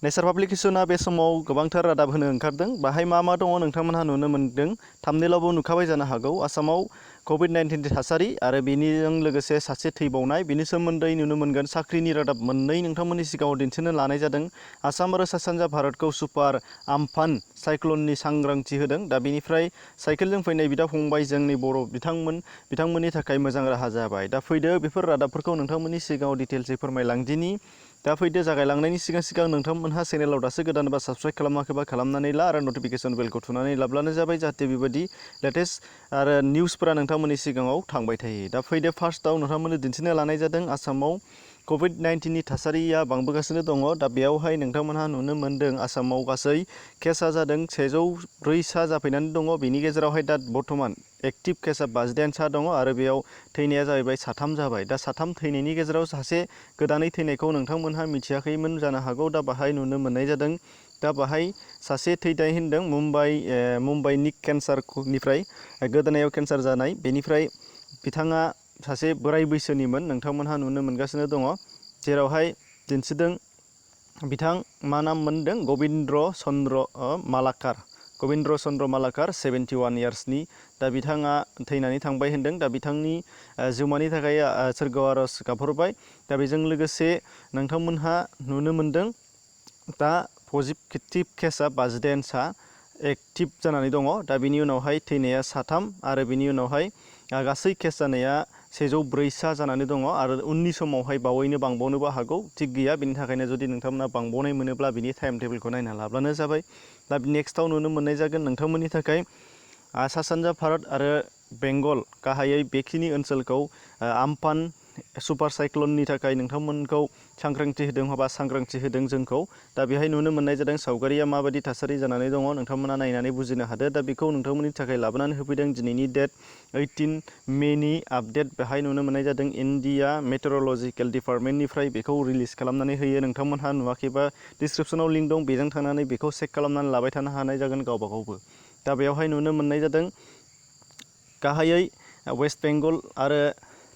नेचार पाब्लिकेशना बे समाव गोबांथार रादाब होनो ओंखारदों बाहाय मा दङ नोंथांमोनहा नुनो मोनदों थाम्बनेइलावबो नुखाबाय जानो हागौ आसामाव COVID-19 थासारि आरो बेनिजों लोगोसे सासे थैबावनाय बेनि सोमोन्दै नुनो मोनगोन साख्रिनि रादाब मोननै नोंथांमोननि सिगाङाव दिन्थिनो लानाय जादों आसाम आरो सा सानजा भारतखौ सुपार आम्फान साइक्लननि सांग्रांथि होदों दा बेनिफ्राय साइकेलजों फैनाय बिदा फंबाय जोंनि बर' बिथांमोननि थाखाय मोजां राहा जाबाय दा फैदो बेफोर रादाबफोरखौ नोंथांमोननि सिगाङाव डिटेल्सै फोरमायलांदिनि दा फैदो जागायलांनायनि सिगां नोंथांमोनहा चेनेलाव दासो गोदान बा साबस्क्राइब खालामाखैबा खालामनानै ला आरो नटिफिकेसन बेलखौ थुनानै लाब्लानो जाबाय जाहाथे बेबायदि लेटेस्ट आरो निउसफोरा नोंथांमोननि सिगाङाव थांबाय थायो दा फैदो फार्स्टआव नोंथांमोननो दिन्थिनो लानाय जादों आसामाव COVID-19 थासारिया बांबोगासिनो दङ दा बेयावहाय नोंथांमोनहा नुनो मोनदों आसामाव गासै केसा जादों 104 जाफैनानै दङ बेनि गेजेरावहाय दा बर्थमान एक्टिभ केसा 52 दङ आरो बेयाव थैनाया जाहैबाय 3 जाबाय दा 3 थैनायनि गेजेराव सासे गोदानै थैनायखौ नोंथांमोनहा मिथियाखैमोन जानो हागौ दा बाहाय नुनो मोननाय जादों दा बाहाय सासे थैनाय होनदों मुम्बाइनि केन्सारनिफ्राय गोदोनायाव केन्सार जानाय बेनिफ्राय बिथाङा सासे बोराय बैसोनिमोन नोंथांमोनहा नुनो मोनगासिनो दङ जेरावहाय दिन्थिदों बिथां मा नाम मोनदों गबिन्द्र चन्द्र मालाकार 71 इयार्सनि दा बिथाङा थैनानै थांबाय होनदों दा बिथांनि जिउमानि थाखाय सोरगोआव आरज गाबहरबाय दा बेजों लोगोसे नोंथांमोनहा नुनो मोनदों दा पजिटिभ केसा 52 एक्टिभ जानानै दङ दा बिनि उनावहाय थैनाया 3 आरो बिनि उनावहाय गासै केस जानाया 104 जानानै दङ आरो उननि समावहाय बावैनो बांबावनोबो हागौ थिग गैया बेनि थाखायनो जुदि नोंथांमोना बांबावनाय मोनोब्ला बिनि टाइम टेबोलखौ नायना लाब्लानो जाबाय दा नेक्स्टआव नुनो मोननाय जागोन नोंथांमोननि थाखाय सा सानजा भारत आरो बेंगल गाहायै बेखिनि ओनसोलखौ आम्फान सुपार साइक्लननि थाखाय नोंथांमोनखौ सांग्रांथि होदों जोंखौ दा बेहाय नुनो मोननाय जादों सावगारिया माबायदि थासारि जानानै दङ नोंथांमोना नायनानै बुजिनो हादो दा बेखौ नोंथांमोननि थाखाय लाबोनानै होफैदों दिनैनि डेट 18 मेनि आपडेट बेहाय नुनो मोननाय जादों इन्डिया मेटेरलजिकेल डिपार्टमेन्टनिफ्राय बेखौ रिलिज खालामनानै होयो नोंथांमोनहा नुवाखैबा डिसक्रिपसनाव लिंक दं बेजों थांनानै बेखौ चेक खालामनानै लाबाय थानो हानाय जागोन गावबा गावबो दा बेयावहाय नुनो मोननाय जादों गाहायै वेस्ट बेंगल आरो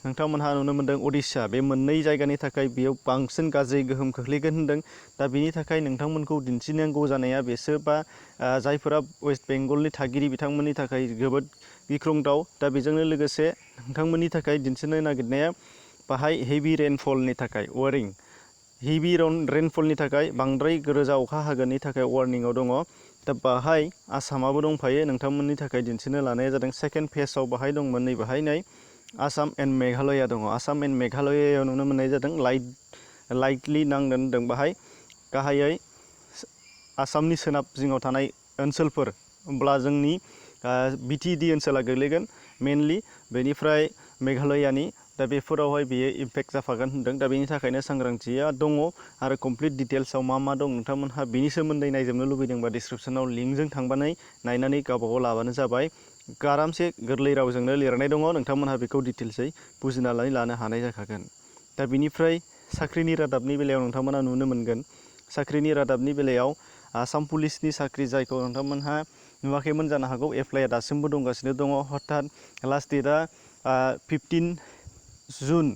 नोंथांमोनहा नुनो मोनदों उडिशा बे मोननै जायगानि थाखाय बेयाव बांसिन गाज्रि गोहोम खोख्लैगोन होनदों दा बेनि थाखाय नोंथांमोनखौ दिन्थिनांगौ जानाया बेसो बा जायफोरा वेस्ट बेंगलनि थागिरि बिथांमोननि थाखाय जोबोद गिख्रंथाव दा बेजोंनो लोगोसे नोंथांमोननि थाखाय दिन्थिनो नागिरनाया बाहाय हेभि रेनफलनि थाखाय वार्निं हेभि रेनफलनि थाखाय बांद्राय रोजा अखा हागोननि थाखाय वार्निंआव दङ दा बाहाय आसामाबो दंफायो नोंथांमोननि थाखाय दिन्थिनो लानाया जादों सेकेन्ड फेजआव बाहाय दंमोन नै बाहाय नै आसाम एन्ड मेघालया दङ आसाम एन्ड मेघालयायाव नुनो मोननाय जादों लाइटलि नांदों होनदों बाहाय गाहायै आसामनि सोनाब जिङाव थानाय ओनसोलफोर होमब्ला जोंनि बिटिएडि ओनसोला गोग्लैगोन मेनलि बेनिफ्राय मेघालयानि दा बेफोरावहाय बेयो इम्पेक्ट जाफागोन होनदों दा बेनि थाखायनो सांग्रांथिया दङ आरो कमप्लिट डिटेल्सआव मा दं नोंथांमोनहा बेनि सोमोन्दै नायजोबनो लुबैदोंबा डिसक्रिपसनाव लिंकजों थांबानै नायनानै गावबागाव लाबानो जाबाय आरामसे गोरलै रावजोंनो लिरनाय दङ नोंथांमोनहा बेखौ डिटेल्सै बुजिनानै लानो हानाय जाखागोन दा बिनिफ्राय साख्रिनि रादाबनि बेलायाव नोंथांमोना नुनो मोनगोन साख्रिनि रादाबनि बेलायाव आसाम पुलिसनि साख्रि जायखौ नोंथांमोनहा नुवाखैमोन जानो हागौ एप्लाइआ दासिमबो दंगासिनो दङ हथात लास्ट डेटआ 15 जुन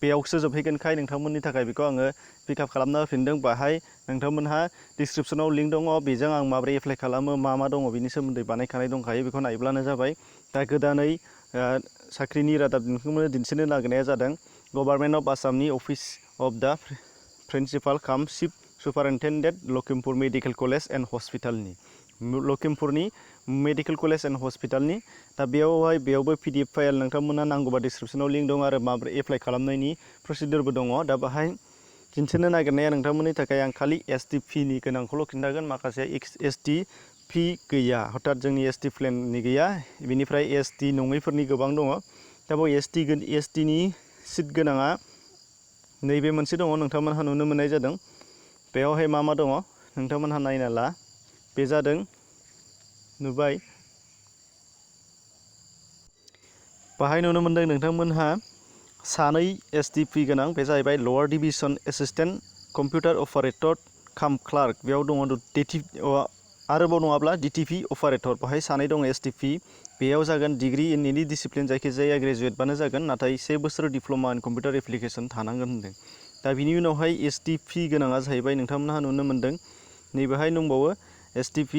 बेयावसो जोबहैगोनखाय नोंथांमोननि थाखाय बेखौ आङो पिकआप खालामना होफिनदों बाहाय नोंथांमोनहा डिसक्रिपसनाव लिंक दङ बेजों आं माबोरै एप्लाइ खालामो मा दङ बिनि सोमोन्दै बानायखानाय दंखायो बेखौ नायब्लानो जाबाय दा गोदानै साख्रिनि रादाब नोंथांमोननो दिन्थिनो नागिरनाया जादों गभर्नमेन्ट अफ आसामनि office of the principal cum chief superintendent Lakhimpur medical college and हस्पिटालनि लखिमपुरनि मेडिकेल कलेज एन्ड हस्पिटालनि दा बेयावबो PDF फाइल नोंथांमोना नांगौबा डिसक्रिपसनाव लिंक दं आरो माबोरै एप्लाइ खालामनायनि प्रसिडिउरबो दङ दा बाहाय दिन्थिनो नागिरनाया नोंथांमोननि थाखाय आं खालि ST-P गोनांखौल' खिन्थागोन माखासे ST-P गैया हथात जोंनि ST प्लेननि गैया बेनिफ्राय ST नङैफोरनि गोबां दङ दा बेयाव STनि सिट गोनाङा नैबे मोनसे दङ नोंथांमोनहा नुनो मोननाय जादों बेयावहाय मा दङ नोंथांमोनहा नायना ला बे जादों नुबाय बाहाय नुनो मोनदों नोंथांमोनहा सानै ST-P गोनां बे जाहैबाय lower division assistant computer operator काम क्लार्क बेयाव दङ आरोबाव नङाब्ला DTP अपारेटर बाहाय सानै दङ ST-P बेयाव जागोन डिग्री इन एनि डिसिप्लिन जायखिजाया ग्रेजुवेटबानो जागोन नाथाय 1 बोसोर डिप्ल'मा इन कम्पिउटार एप्लिकेसन थानांगोन होनदों दा बिनि उनावहाय STP गोनाङा जाहैबाय नोंथांमोनहा नुनो मोन्दों नैबेहाय दंबावो STP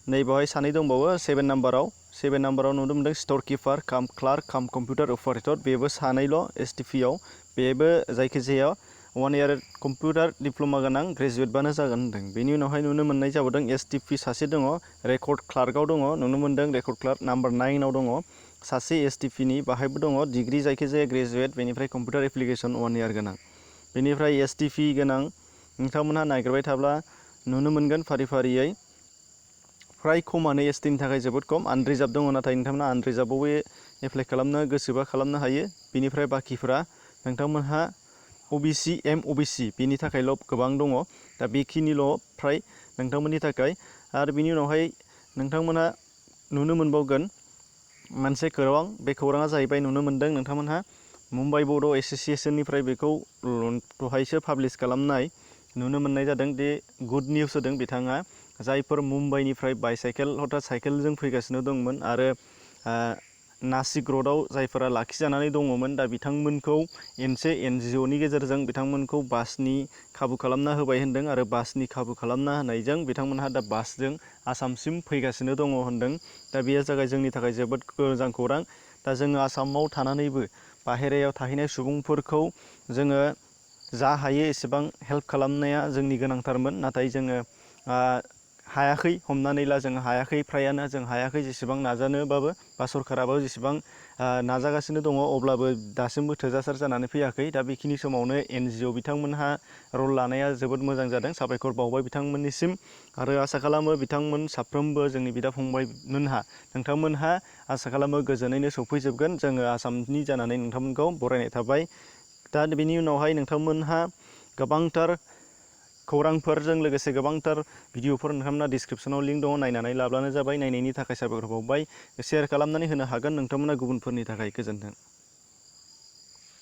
नैबेहाय सानै दंबावो 7 नाम्बाराव नुनो मोन्दों स्ट'र किपार काम क्लार्क काम कम्पिउटार अपारेटर बेबो सानैल' STP आव बेबो जायखिजाया 1 इयार कम्पिउटार डिप्ल'मा गोनां ग्रेजुवेटबानो जागोन होनदों। बेनि उनावहाय नुनो मोननाय जाबावदों STP सासे दङ रेकर्ड क्लार्कआव दङ नुनो मोन्दों रेकर्ड क्लार्क नाम्बार 9 आव दङ सासे STP नि बाहायबो दङ डिग्री जायखिजाया ग्रेजुवेट बेनिफ्राय कम्पिउटार एप्लिकेसन 1 इयार गोनां। बेनिफ्राय STP गोनां नोंथांमोनहा नागिरबाय थाब्ला नुनो मोनगोन फारि फारियै फ्राय खमानो ST नि थाखाय जोबोद खम आनरिजार्भ दङ नाथाय नोंथांमोना आनरिजार्भआवबो एप्लाइ खालामनो गोसोबा खालामनो हायो। बेनिफ्राय बाखिफोरा नोंथांमोनहा OBC MOBC बेनि थाखायल' गोबां दङ दा बेखिनिल' फ्राय नोंथांमोननि थाखाय आरो बिनि उनावहाय नोंथांमोना नुनो मोनबावगोन मोनसे खौरां बे खौराङा जाहैबाय नुनो मोन्दों नोंथांमोनहा मुम्बाइ बड' एस'सिएशननिफ्राय बेखौ दहायसो पाब्लिश खालामनाय नुनो मोननाय जादों दे गुड निउस होदों बिथाङा जायफोर मुम्बाइनिफ्राय बाइसाइकेल हथात साइकेलजों फैगासिनो दंमोन आरो नासिक र'डआव जायफोरा लाखिजानानै दङमोन दा बिथांमोनखौ मोनसे NGO नि गेजेरजों बिथांमोनखौ बासनि खाबु खालामना होबाय होनदों आरो बासनि खाबु खालामना होनायजों बिथांमोनहा दा बासजों आसामसिम फैगासिनो दङ होनदों। दा बेयो जाबाय जोंनि थाखाय जोबोद मोजां खौरां। दा जोङो आसामाव थानानैबो बाहेरायाव थाहैनाय सुबुंफोरखौ जोङो जा हायो एसेबां हेल्प खालामनाया जोंनि गोनांथारमोन नाथाय जोङो हायाखै हमनानै ला जों हायाखै फ्रायानो जों हायाखै जेसेबां नाजानोबाबो बा सरकाराबो जेसेबां नाजागासिनो दङ अब्लाबो दासिमबो थोजासार जानानै फैयाखै। दा बेखिनि समावनो NGO बिथांमोनहा रल लानाया जोबोद मोजां जादों साबायखर बावबाय बिथांमोननिसिम आरो आसा खालामो बिथांमोन साफ्रोमबो जोंनि बिदा फंबायमोनहा नोंथांमोनहा आसा खालामो गोजोनैनो सफैजोबगोन जोङो आसामनि जानानै नोंथांमोनखौ बरायनाय थाबाय। दा बेनि उनावहाय नोंथांमोनहा गोबांथार खौरांफोरजों लोगोसे गोबांथार भिडिअफोर नोंथांमोना डिसक्रिपसनाव लिंक दङ नायनानै लाब्लानो जाबाय। नायनायनि थाखाय साबायखर बावबाय शेयार खालामनानै होनो हागोन नोंथांमोना गुबुनफोरनि थाखाय गोजोन्थों।